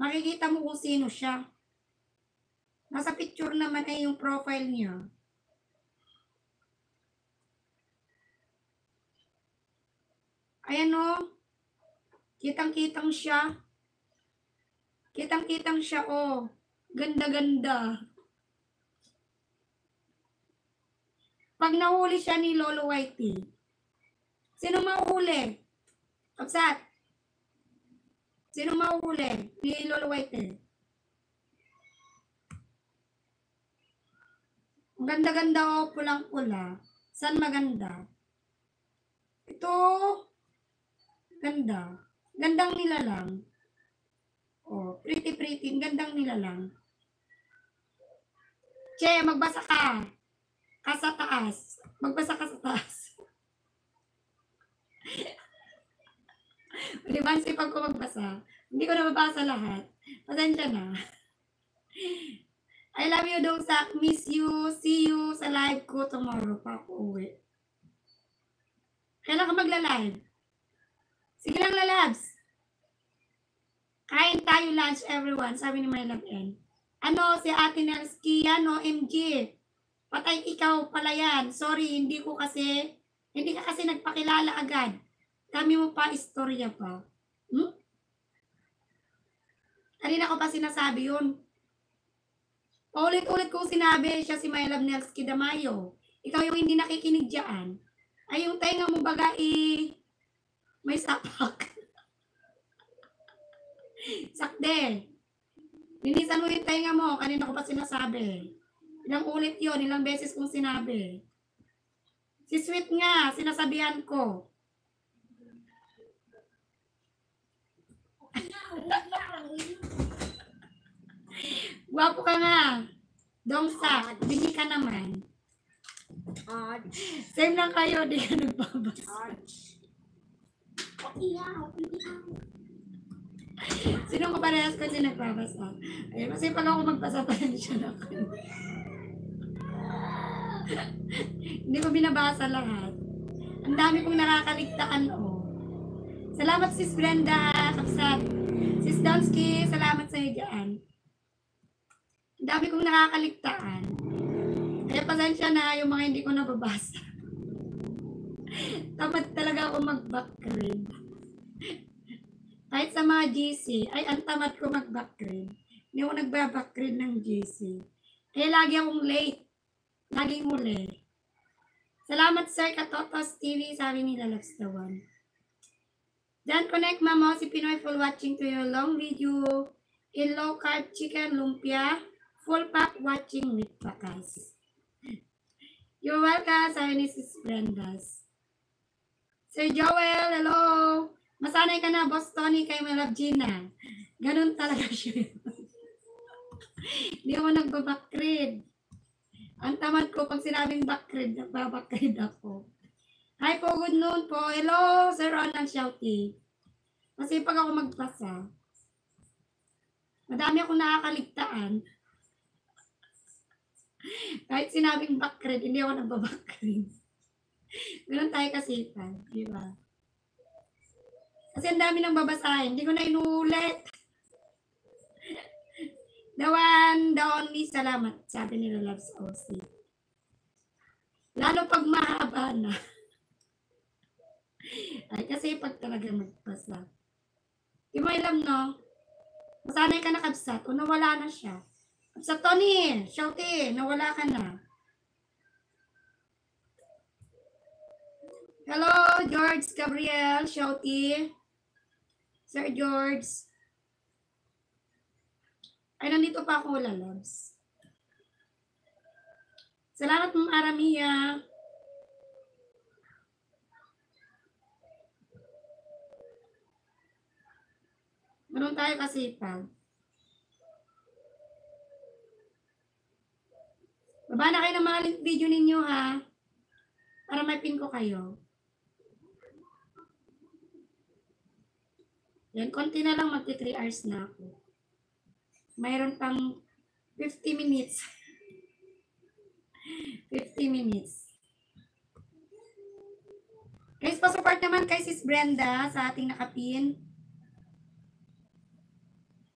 Makikita mo kung sino siya. Nasa picture naman ay yung profile niya. Ayan o. Kitang-kitang siya. Kitang-kitang siya o. Ganda-ganda. Pag nahuli siya ni Lolo Whitey, sino mahuli? Kapsat? Sino mahuli ni Lolo Whitey? Ang ganda-ganda o, pulang-pula. Saan maganda? Ito, ganda. Gandang nilalang. Oh, pretty-pretty. Gandang nilalang. Che, magbasa ka. Ka sa taas. Magbasa ka sa taas. Di ba, sipag ko magbasa. Hindi ko na mabasa lahat. Pasensya na. I love you, Dongsak. Miss you. See you sa live ko tomorrow pa ako uwi. Kailan ka magla-live? Sige lang, lalabs. Kain tayo lunch, everyone. Sabi ni My Love N. Ano, si Ate Nelski, ano, MG. Patay ikaw pala yan. Sorry, hindi ka kasi nagpakilala agad. Dami mo pa, istorya pa. Kanina ko pa sinasabi yun. Paulit-ulit kong sinabi, siya si My Love Nelski Damayo. Ikaw yung hindi nakikinig dyan. Ay, yung tenga mo baga, may sapak. Sakde. Linisan mo yung tenga mo. Kanina ko pa sinasabi. Ilang ulit yon, ilang beses kong sinabi. Si Sweet nga, sinasabihan ko. Gwapo ka nga. Dongsak, bini ka naman. Same lang kayo, di ka nagbabasa. Sino ko parehas ko din nagbabasa? Ay, kasi pag ako magbasa pa rin siya na ako. Hindi ko binabasa lahat. Ang dami kong nakakaligtaan, oh. Salamat, Sis Brenda, Kapsat. Sis Donsky, salamat sa iyo dyan. Ang dami kong nakakaligtaan. Kaya pasensya na yung mga hindi ko nababasa. Tamad talaga ako mag-backgrade. Kahit sa mga GC, ay ang tamad ko mag-backgrade. Hindi ako nagba-backgrade ng GC. Kaya lagi akong late. Laging huli. Salamat, Sir Katotos TV, sabi ni Loves the One. Then connect, Mamo, si Pinoy full watching to your long video in low carb chicken lumpia. Full pack watching with pakas. You're welcome, sabi ni Sis Brendas. Sir Joel, hello. Masanay ka na, Boss Tony, kay My Love Gina. Ganun talaga siya. Hindi ako nagbabackread. Ang tamad ko, pag sinabing backread, nagbabackread ako. Hi po, good noon po. Hello, Sir Ronald Shouty. Kasi pag ako magbasa, madami akong nakakaligtaan. Kahit sinabing backread, hindi ako nagbabackread. Ganun tayo kasipan, di ba? Kasi ang dami nang babasahin, hindi ko na inuulit. The one, the only, salamat, sabi nila Loves OC. Lalo pag mahaba na. Ay, kasi pag talaga magbasa. Di mo alam, no? Masanay ka na, Kapsat, o nawala na siya. Kapsat, Tony, Shouty, nawala ka na. Hello, George Gabriel, Shouty. Sir George. Ay, nandito pa ako, lalabs. Salamat, Ma'am Aramia. Ganun tayo kasipag. Baba na kayo ng mga link video ninyo, ha? Para may pin ko kayo. Yan, konti na lang, magti 3 hours na ako. Mayroon pang 50 minutes. 50 minutes. Guys, pa-support naman kay Sis Brenda sa ating nakapin.